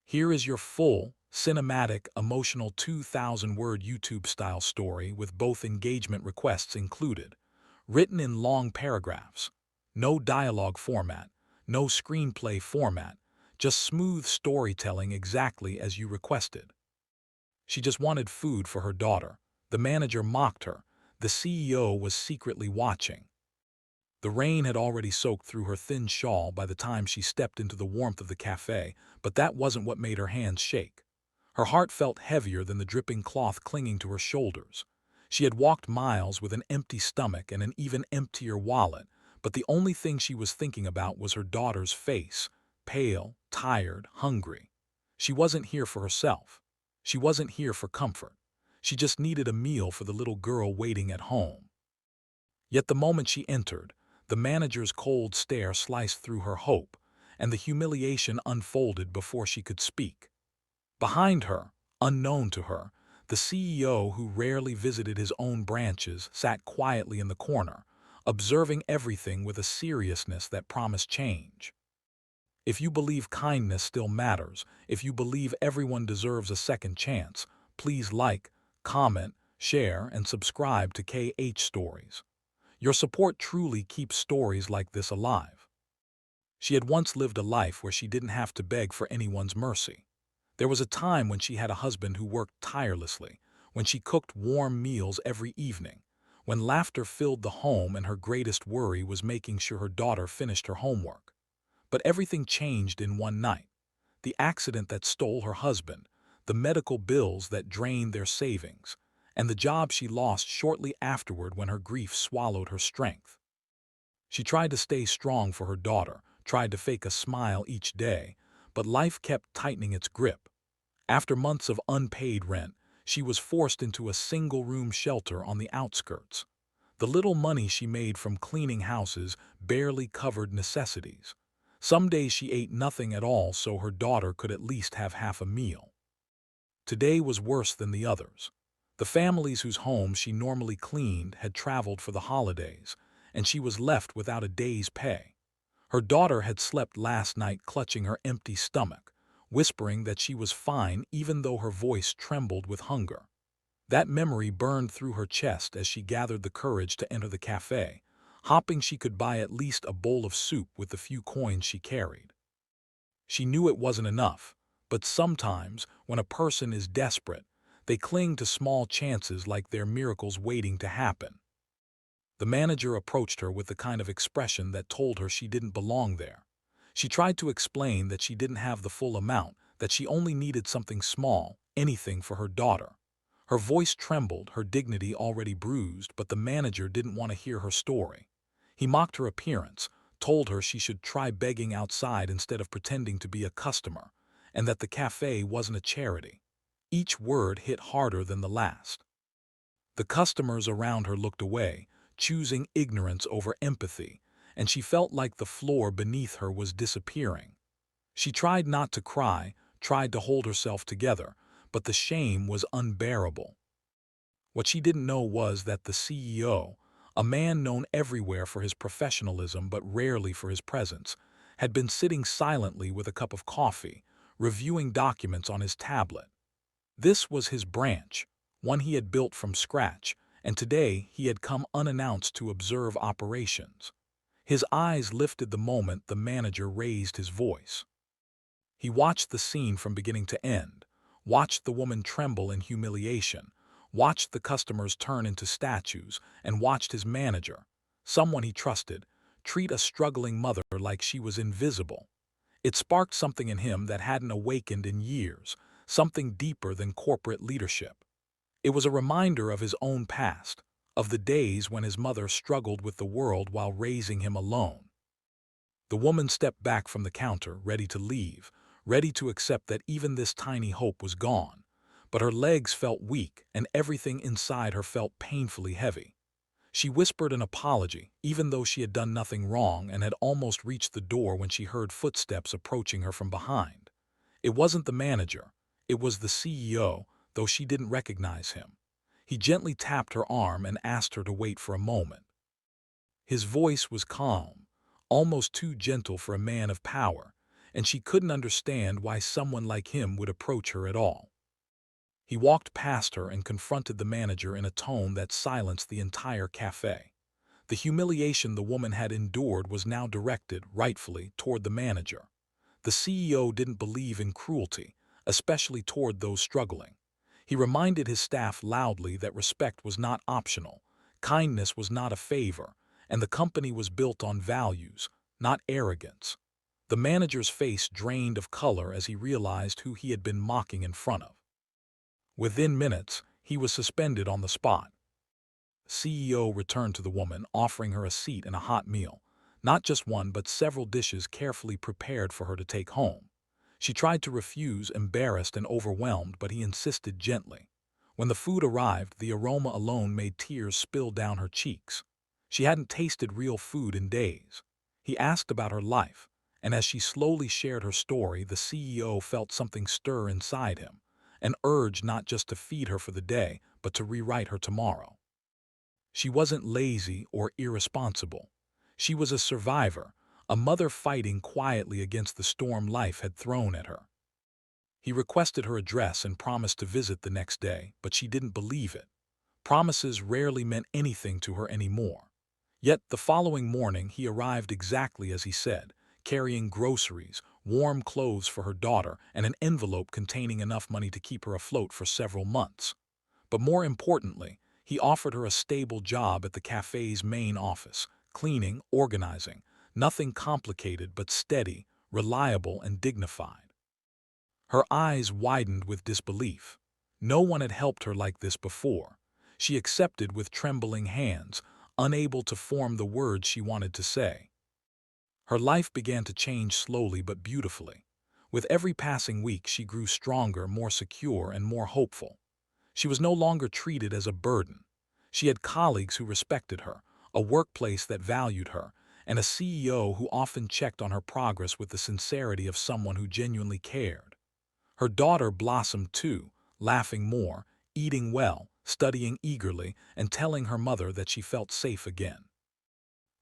Here is your full, cinematic, emotional 2,000-word YouTube-style story with both engagement requests included, written in long paragraphs. No dialogue format, no screenplay format, just smooth storytelling exactly as you requested. She just wanted food for her daughter. The manager mocked her. The CEO was secretly watching. The rain had already soaked through her thin shawl by the time she stepped into the warmth of the cafe, but that wasn't what made her hands shake. Her heart felt heavier than the dripping cloth clinging to her shoulders. She had walked miles with an empty stomach and an even emptier wallet, but the only thing she was thinking about was her daughter's face, pale, tired, hungry. She wasn't here for herself. She wasn't here for comfort. She just needed a meal for the little girl waiting at home. Yet the moment she entered, the manager's cold stare sliced through her hope, and the humiliation unfolded before she could speak. Behind her, unknown to her, the CEO, who rarely visited his own branches, sat quietly in the corner, observing everything with a seriousness that promised change. If you believe kindness still matters, if you believe everyone deserves a second chance, please like, comment, share, and subscribe to KH Stories. Your support truly keeps stories like this alive. She had once lived a life where she didn't have to beg for anyone's mercy. There was a time when she had a husband who worked tirelessly, when she cooked warm meals every evening, when laughter filled the home and her greatest worry was making sure her daughter finished her homework. But everything changed in one night. The accident that stole her husband, the medical bills that drained their savings, and the job she lost shortly afterward when her grief swallowed her strength. She tried to stay strong for her daughter, tried to fake a smile each day, but life kept tightening its grip. After months of unpaid rent, she was forced into a single-room shelter on the outskirts. The little money she made from cleaning houses barely covered necessities. Some days she ate nothing at all so her daughter could at least have half a meal. Today was worse than the others. The families whose homes she normally cleaned had traveled for the holidays, and she was left without a day's pay. Her daughter had slept last night clutching her empty stomach, whispering that she was fine even though her voice trembled with hunger. That memory burned through her chest as she gathered the courage to enter the cafe, hoping she could buy at least a bowl of soup with the few coins she carried. She knew it wasn't enough, but sometimes, when a person is desperate, they cling to small chances like they're miracles waiting to happen. The manager approached her with the kind of expression that told her she didn't belong there. She tried to explain that she didn't have the full amount, that she only needed something small, anything for her daughter. Her voice trembled, her dignity already bruised, but the manager didn't want to hear her story. He mocked her appearance, told her she should try begging outside instead of pretending to be a customer, and that the cafe wasn't a charity. Each word hit harder than the last. The customers around her looked away, choosing ignorance over empathy, and she felt like the floor beneath her was disappearing. She tried not to cry, tried to hold herself together, but the shame was unbearable. What she didn't know was that the CEO, a man known everywhere for his professionalism but rarely for his presence, had been sitting silently with a cup of coffee, reviewing documents on his tablet. This was his branch, one he had built from scratch, and today he had come unannounced to observe operations. His eyes lifted the moment the manager raised his voice. He watched the scene from beginning to end, watched the woman tremble in humiliation, watched the customers turn into statues, and watched his manager, someone he trusted, treat a struggling mother like she was invisible. It sparked something in him that hadn't awakened in years, something deeper than corporate leadership. It was a reminder of his own past, of the days when his mother struggled with the world while raising him alone. The woman stepped back from the counter, ready to leave, ready to accept that even this tiny hope was gone. But her legs felt weak, and everything inside her felt painfully heavy. She whispered an apology, even though she had done nothing wrong and had almost reached the door when she heard footsteps approaching her from behind. It wasn't the manager, it was the CEO, though she didn't recognize him. He gently tapped her arm and asked her to wait for a moment. His voice was calm, almost too gentle for a man of power, and she couldn't understand why someone like him would approach her at all. He walked past her and confronted the manager in a tone that silenced the entire cafe. The humiliation the woman had endured was now directed, rightfully, toward the manager. The CEO didn't believe in cruelty, especially toward those struggling. He reminded his staff loudly that respect was not optional, kindness was not a favor, and the company was built on values, not arrogance. The manager's face drained of color as he realized who he had been mocking in front of. Within minutes, he was suspended on the spot. CEO returned to the woman, offering her a seat and a hot meal. Not just one, but several dishes carefully prepared for her to take home. She tried to refuse, embarrassed and overwhelmed, but he insisted gently. When the food arrived, the aroma alone made tears spill down her cheeks. She hadn't tasted real food in days. He asked about her life, and as she slowly shared her story, the CEO felt something stir inside him, an urge not just to feed her for the day, but to rewrite her tomorrow. She wasn't lazy or irresponsible. She was a survivor, a mother fighting quietly against the storm life had thrown at her. He requested her address and promised to visit the next day, but she didn't believe it. Promises rarely meant anything to her anymore. Yet the following morning he arrived exactly as he said, carrying groceries, warm clothes for her daughter, and an envelope containing enough money to keep her afloat for several months. But more importantly, he offered her a stable job at the cafe's main office, cleaning, organizing, nothing complicated but steady, reliable, and dignified. Her eyes widened with disbelief. No one had helped her like this before. She accepted with trembling hands, unable to form the words she wanted to say. Her life began to change slowly but beautifully. With every passing week, she grew stronger, more secure, and more hopeful. She was no longer treated as a burden. She had colleagues who respected her, a workplace that valued her, and a CEO who often checked on her progress with the sincerity of someone who genuinely cared. Her daughter blossomed too, laughing more, eating well, studying eagerly, and telling her mother that she felt safe again.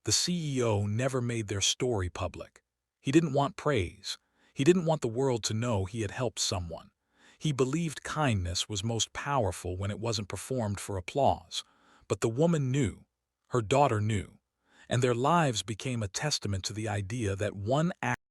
The CEO never made their story public. He didn't want praise. He didn't want the world to know he had helped someone. He believed kindness was most powerful when it wasn't performed for applause. But the woman knew, her daughter knew, and their lives became a testament to the idea that one act